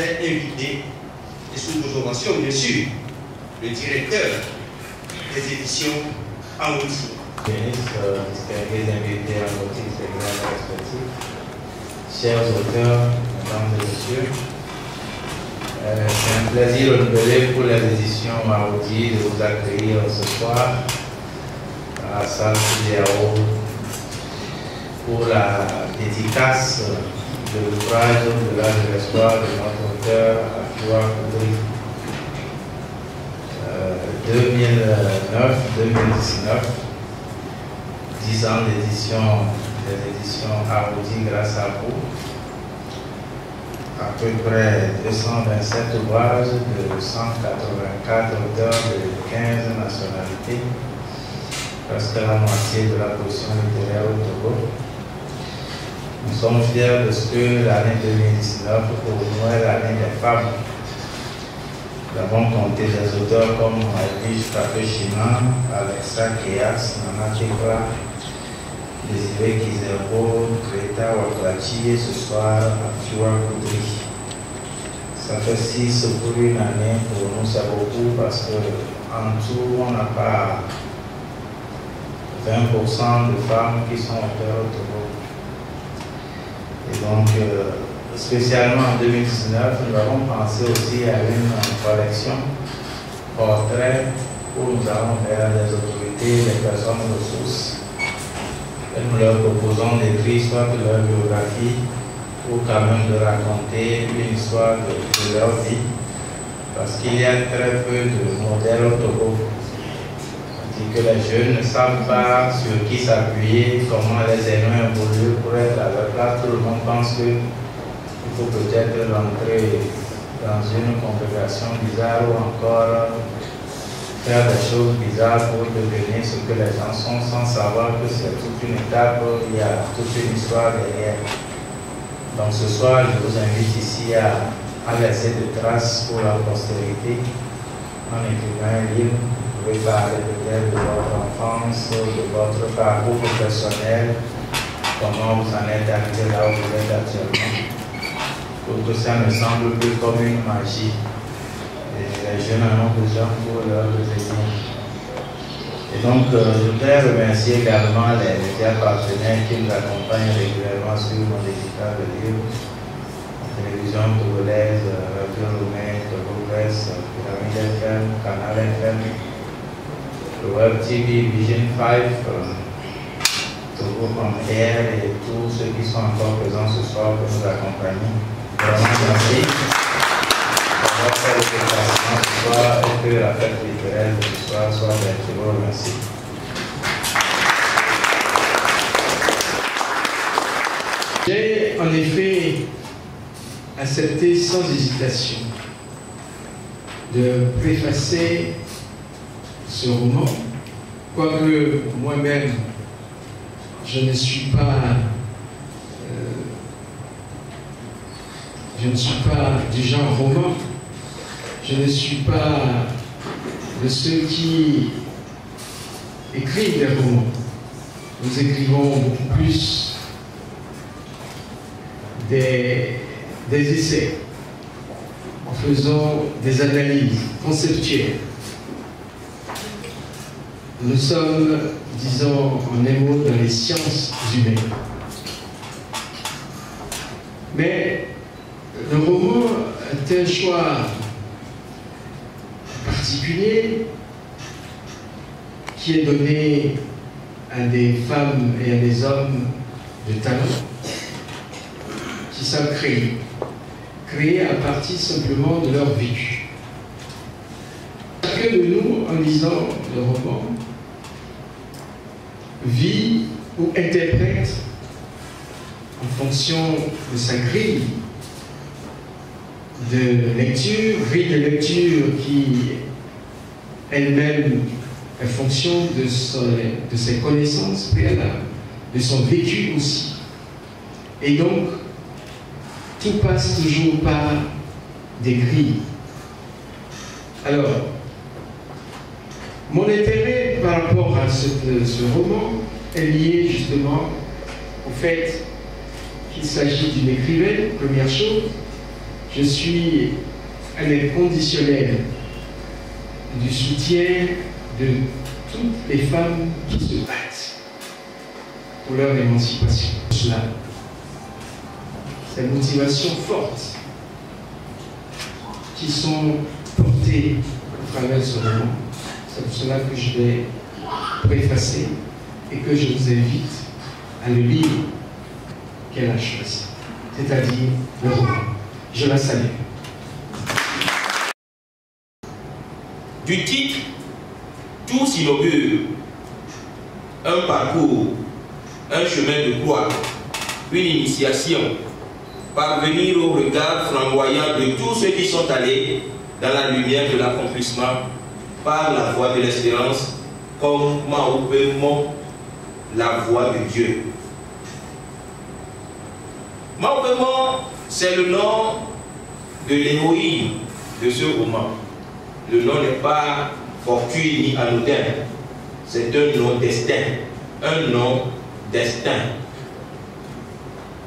Invité et sous vos ovations, bien sûr, le directeur des éditions Aouti. Ministre, distingués invités en motifs séminaires respectifs, chers auteurs, mesdames et messieurs, c'est un plaisir renouvelé pour les éditions Aouti de vous accueillir ce soir à la salle CDAO pour la dédicace de l'ouvrage de l'âge de l'espoir de notre auteur Afua Koudri 2009-2019, 10 ans d'édition des éditions Aouti grâce à vous, à peu près 227 ouvrages de 184 auteurs de 15 nationalités, presque la moitié de la production littéraire au Togo. Nous sommes fiers de ce que l'année 2019, pour nous, est l'année des femmes. Nous avons compté des auteurs comme Edwige Kapeshima, Alexa Keas, Nana Tekla, Désiré Kizero, Greta Waklachi et ce soir Afua Koudri. Ça fait 6 pour une année, pour nous c'est beaucoup parce qu'en tout on n'a pas 20% de femmes qui sont auteurs au Togo. Et donc, spécialement en 2019, nous avons pensé aussi à une collection portrait où nous allons vers les autorités, les personnes ressources. Et nous leur proposons d'écrire soit de leur biographie ou quand même de raconter une histoire de leur vie. Parce qu'il y a très peu de modèles au Togo. Que les jeunes ne savent pas sur qui s'appuyer, comment les aînés évoluent pour être à leur place. Tout le monde pense qu'il faut peut-être rentrer dans une congrégation bizarre ou encore faire des choses bizarres pour devenir ce que les gens sont sans savoir que c'est toute une étape, il y a toute une histoire derrière. Donc ce soir, je vous invite ici à laisser des traces pour la postérité en écrivant un livre. Vous pouvez parler peut-être de votre enfance, de votre parcours professionnel, comment vous en êtes arrivé là où vous êtes actuellement. Pour que ça me semble plus comme une magie. Et les jeunes en ont besoin pour leur devenir. Et donc, je voudrais remercier également les médias partenaires qui nous accompagnent régulièrement sur nos dédicaces de livres. La télévision togolaise, Radio Lomé, Togo Presse, Pyramide FM, Canal FM, le Web TV, Vision 5, Togo On Air et tous ceux qui sont encore présents ce soir pour nous accompagner. Vraiment merci pour votre déplacement ce soir et que la fête littéraire de ce soir soit belle. Je vous remercie. J'ai en effet accepté sans hésitation de préfacer ce roman, quoique moi-même je ne suis pas du genre roman, je ne suis pas de ceux qui écrivent des romans. Nous écrivons beaucoup plus des essais, en faisant des analyses conceptuelles. Nous sommes, disons en un mot, dans les sciences humaines. Mais le roman est un choix particulier qui est donné à des femmes et à des hommes de talent qui savent créer à partir simplement de leur vécu. Chacun de nous, en lisant le roman, vit ou interprète en fonction de sa grille de lecture qui elle-même est fonction de ses connaissances préalables, de son vécu aussi. Et donc, tout passe toujours par des grilles. Alors, mon intérêt par rapport à ce roman est lié justement au fait qu'il s'agit d'une écrivaine, première chose, Je suis un inconditionnel du soutien de toutes les femmes qui se battent pour leur émancipation. Cela, ces motivations fortes qui sont portées à travers ce roman, c'est pour cela que je vais préfacer et que je vous invite à le lire qu'elle a choisi, c'est-à-dire le roman. Je la salue. Du titre, tout s'inaugure. Un parcours, un chemin de croix, une initiation, parvenir au regard flamboyant de tous ceux qui sont allés dans la lumière de l'accomplissement par la voie de l'espérance, comme Mahoubémon, la voie de Dieu. Mahoubémon, c'est le nom de l'héroïne de ce roman. Le nom n'est pas fortuit ni anodin, c'est un nom destin, un nom destin.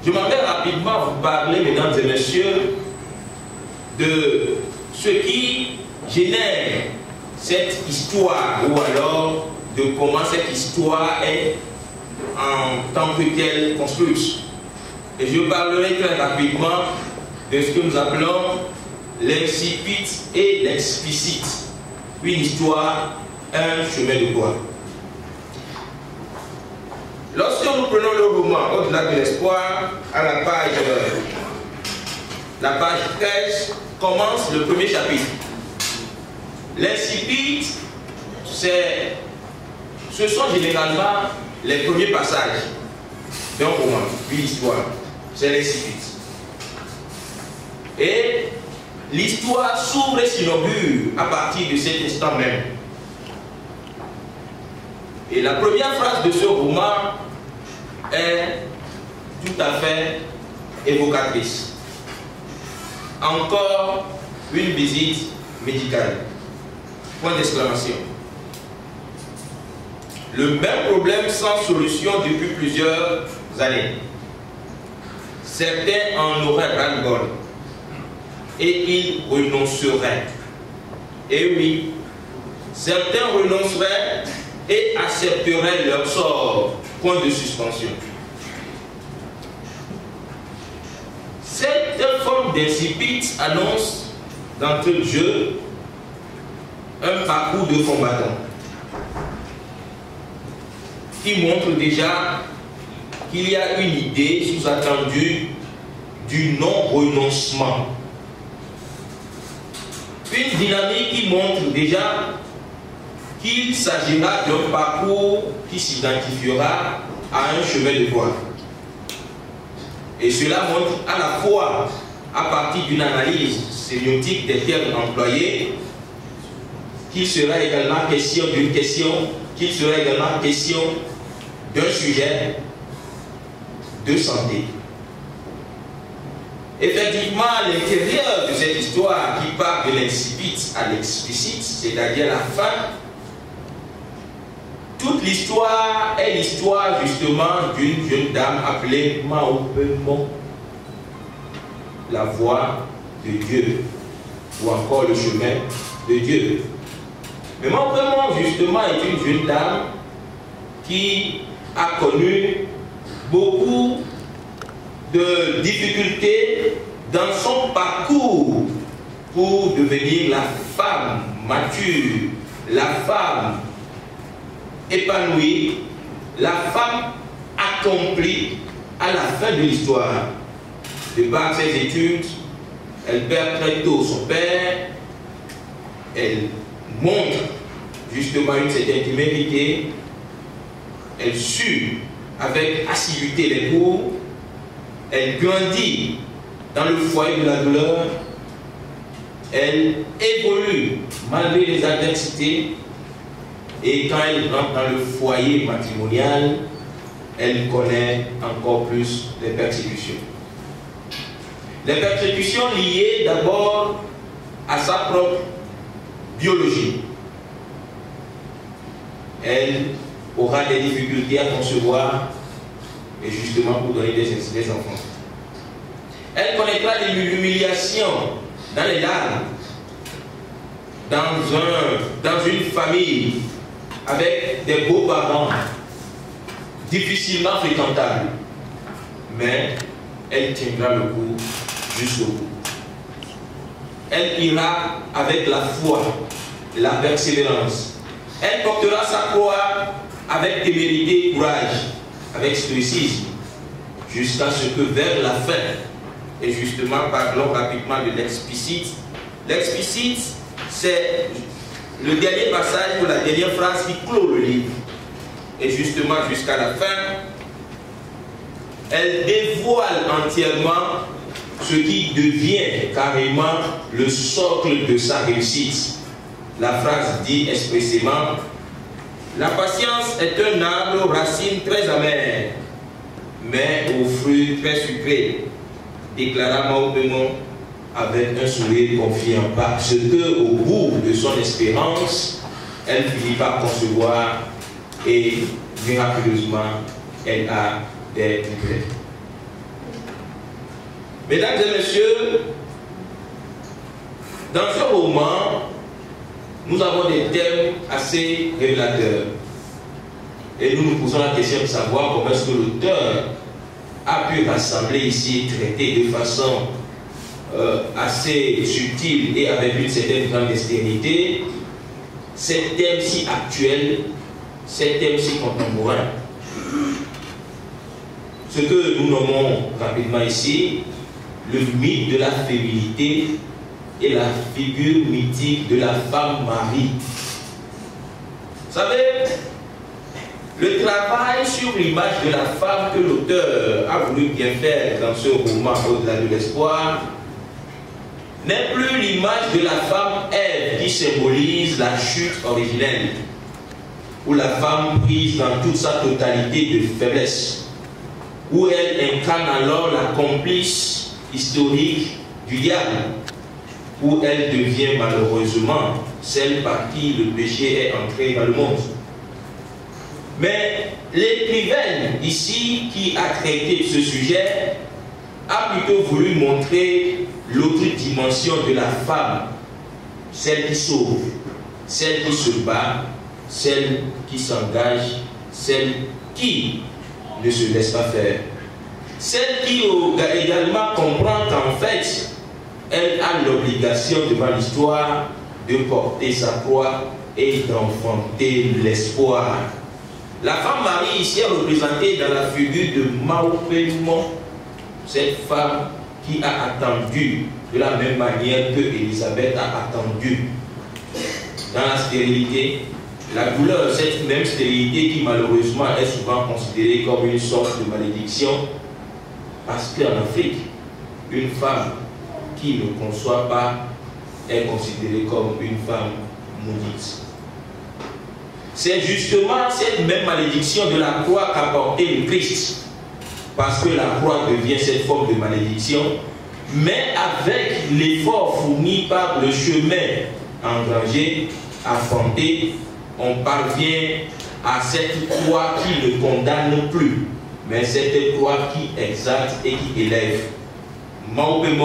Je m'en vais rapidement vous parler, mesdames et messieurs, de ce qui génère cette histoire, ou alors de comment cette histoire est en tant que telle construite. Et je parlerai très rapidement de ce que nous appelons l'incipit et l'explicite. Une histoire, un chemin de croix. Lorsque nous prenons le roman Au-delà de l'espoir, à la page 13, commence le premier chapitre. L'incipit, ce sont généralement les premiers passages d'un roman, d'une histoire. C'est l'incipit. Et l'histoire s'ouvre et s'inaugure à partir de cet instant même. Et la première phrase de ce roman est tout à fait évocatrice. Encore une visite médicale. Point d'exclamation. Le même problème sans solution depuis plusieurs années. Certains en auraient ras-le-bol et ils renonceraient. Et oui, certains renonceraient et accepteraient leur sort. Point de suspension. Cette forme d'incipit annonce d'entrée de jeu un parcours de combattant qui montre déjà qu'il y a une idée sous-attendue du non-renoncement. Une dynamique qui montre déjà qu'il s'agira d'un parcours qui s'identifiera à un chemin de croix. Et cela montre à la fois, à partir d'une analyse sémiotique des termes employés, qu'il sera également question d'une question, qu'il sera également question d'un sujet de santé. Effectivement, à l'intérieur de cette histoire qui part de l'incipit à l'explicite, c'est-à-dire la fin, toute l'histoire est l'histoire justement d'une jeune dame appelée Mahoubémon, la voie de Dieu, ou encore le chemin de Dieu. Mais Mahoubémon justement est une jeune dame qui a connu beaucoup de difficultés dans son parcours pour devenir la femme mature, la femme épanouie, la femme accomplie à la fin de l'histoire. De par ses études, elle perd très tôt son père, elle montre justement une certaine timidité, elle suit avec assiduité les cours, elle grandit dans le foyer de la douleur, elle évolue malgré les adversités, et quand elle rentre dans le foyer matrimonial, elle connaît encore plus les persécutions. Les persécutions liées d'abord à sa propre biologie. Elle aura des difficultés à concevoir et justement pour donner des enfants. Elle connaîtra l'humiliation dans les larmes, dans une famille avec des beaux-parents difficilement fréquentables. Mais elle tiendra le coup jusqu'au bout. Elle ira avec la foi, la persévérance. Elle portera sa croix avec témérité et courage, avec stoïcisme, jusqu'à ce que vers la fin, et justement parlons rapidement de l'explicite. L'explicite, c'est le dernier passage ou la dernière phrase qui clôt le livre. Et justement jusqu'à la fin, elle dévoile entièrement ce qui devient carrément le socle de sa réussite. La phrase dit expressément: la patience est un arbre aux racines très amères, mais aux fruits très sucrés, déclara Mahomet avec un sourire confiant, parce que au bout de son espérance, elle finit par concevoir et miraculeusement, elle a des regrets. Mesdames et messieurs, dans ce roman, nous avons des thèmes assez révélateurs. Et nous nous posons la question de savoir comment est-ce que l'auteur a pu rassembler ici et traiter de façon assez subtile et avec une certaine grande dextérité ces thèmes si actuels, ces thèmes si contemporains. Ce que nous nommons rapidement ici le mythe de la féminité et la figure mythique de la femme Marie. Vous savez, le travail sur l'image de la femme que l'auteur a voulu bien faire dans ce roman Au-delà de l'espoir n'est plus l'image de la femme Ève qui symbolise la chute originelle, ou la femme prise dans toute sa totalité de faiblesse, où elle incarne alors la complice historique du diable, où elle devient malheureusement celle par qui le péché est entré dans le monde. Mais l'écrivaine ici qui a traité de ce sujet a plutôt voulu montrer l'autre dimension de la femme, celle qui sauve, celle qui se bat, celle qui s'engage, celle qui ne se laisse pas faire. Celle qui également comprend qu'en fait, elle a l'obligation devant l'histoire de porter sa croix et d'enfanter l'espoir. La femme Marie ici est représentée dans la figure de Mahomet, cette femme qui a attendu de la même manière que Élisabeth a attendu dans la stérilité, la douleur, cette même stérilité qui malheureusement est souvent considérée comme une sorte de malédiction, parce qu'en Afrique, une femme qui ne conçoit pas est considérée comme une femme maudite. C'est justement cette même malédiction de la croix qu'a porté le Christ, parce que la croix devient cette forme de malédiction, mais avec l'effort fourni par le chemin engagé, affronté, on parvient à cette croix qui ne condamne plus, mais cette croix qui exalte et qui élève. Mahomet,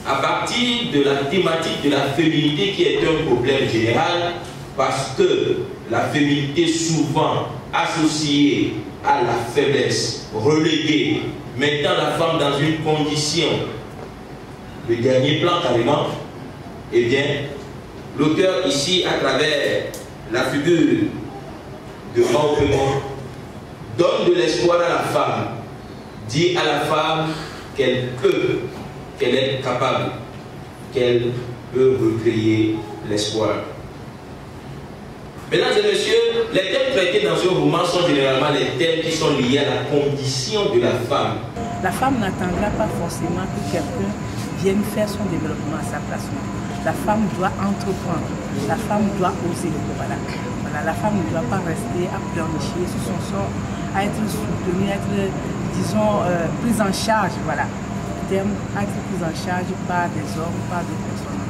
à partir de la thématique de la féminité qui est un problème général, parce que la féminité souvent associée à la faiblesse, reléguée, mettant la femme dans une condition de dernier plan carrément, eh bien, l'auteur ici, à travers la figure de Mahomet, donne de l'espoir à la femme, dit à la femme qu'elle peut, qu'elle est capable, qu'elle peut recréer l'espoir. Mesdames et messieurs, les thèmes traités dans ce roman sont généralement les thèmes qui sont liés à la condition de la femme. La femme n'attendra pas forcément que quelqu'un vienne faire son développement à sa place. La femme doit entreprendre, la femme doit oser. Voilà. La femme ne doit pas rester à pleurnicher sur son sort, à être soutenue, à être, disons, prise en charge. Voilà. À être prise en charge par des hommes, par des personnes.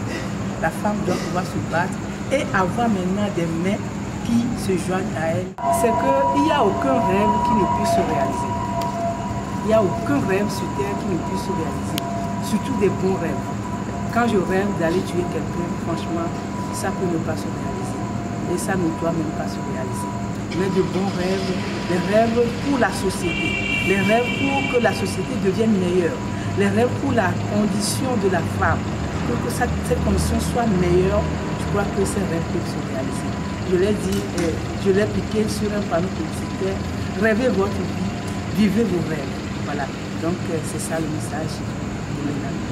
La femme doit pouvoir se battre et avoir maintenant des mains qui se joignent à elle. C'est qu'il n'y a aucun rêve qui ne puisse se réaliser. Il n'y a aucun rêve sur terre qui ne puisse se réaliser. surtout des bons rêves. Quand je rêve d'aller tuer quelqu'un, franchement, ça peut ne pas se réaliser. Et ça ne doit même pas se réaliser. Mais de bons rêves, les rêves pour la société, les rêves pour que la société devienne meilleure, les rêves pour la condition de la femme, pour que cette condition soit meilleure, je crois que ces rêves peuvent se réaliser. Je l'ai dit, je l'ai piqué sur un panneau publicitaire, rêvez votre vie, vivez vos rêves. Voilà, donc c'est ça le message de l'État.